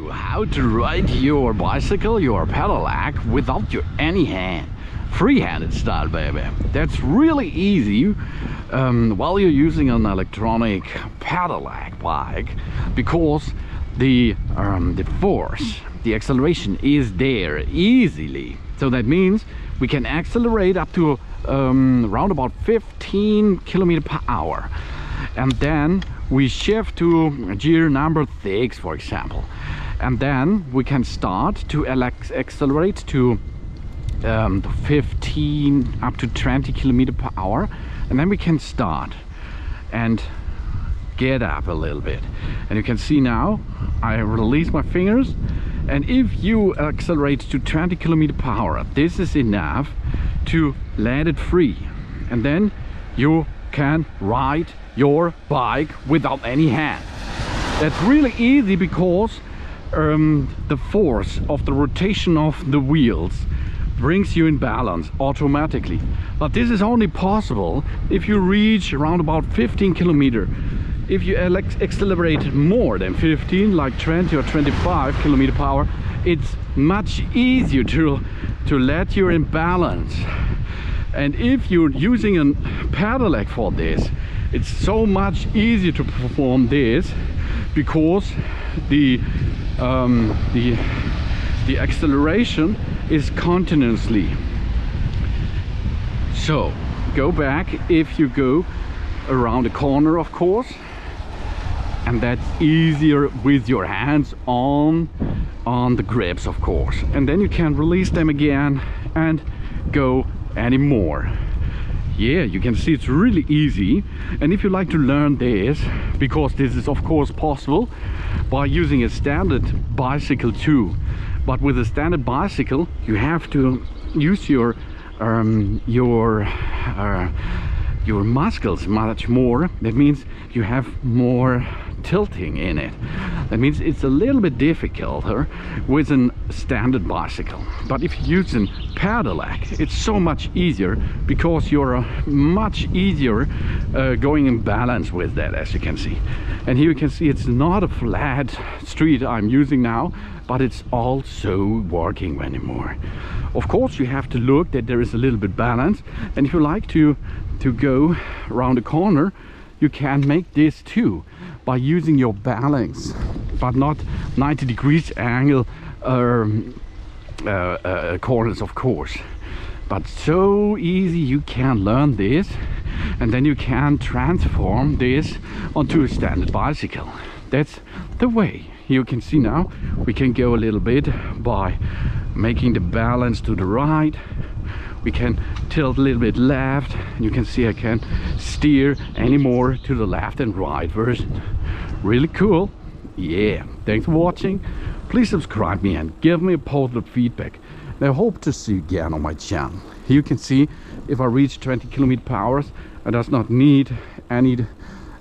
you how to ride your bicycle, your pedelec, without any hand. Free-handed style, baby. That's really easy while you're using an electronic pedelec bike, because the force, the acceleration is there easily. So that means we can accelerate up to around about 15 km/h, and then we shift to gear number 6, for example, and then we can start to accelerate to 15 up to 20 km/h, and then we can start and get up a little bit. And you can see now I release my fingers, and if you accelerate to 20 km/h, this is enough to let it free, and then you can ride your bike without any hand. That's really easy because the force of the rotation of the wheels brings you in balance automatically. But this is only possible if you reach around about 15 km. If you accelerate more than 15, like 20 or 25 km/h, it's much easier to let you in balance. And if you're using a pedelec for this, it's so much easier to perform this, because the acceleration is continuously. So go back if you go around a corner, of course, and that's easier with your hands on the grips, of course, and then you can release them again and go anymore. Yeah, you can see it's really easy. And if you like to learn this, because this is of course possible by using a standard bicycle too, but with a standard bicycle you have to use your muscles much more. That means you have more tilting in it. That means it's a little bit difficult with a standard bicycle. But if you use a pedelec, it's so much easier, because you're much easier going in balance with that, as you can see. And here you can see it's not a flat street I'm using now, but it's also working anymore. Of course, you have to look that there is a little bit balance, and if you like to go around a corner, you can make this too by using your balance, but not 90 degrees angle corners, of course. But so easy, you can learn this, and then you can transform this onto a standard bicycle. That's the way. You can see now we can go a little bit by making the balance to the right. We can tilt a little bit left, and you can see I can steer any more to the left and right version. Really cool. Yeah, thanks for watching. Please subscribe me and give me a positive feedback. And I hope to see you again on my channel. Here you can see if I reach 20 km/h, I does not need any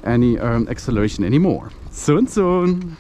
acceleration anymore. Soon.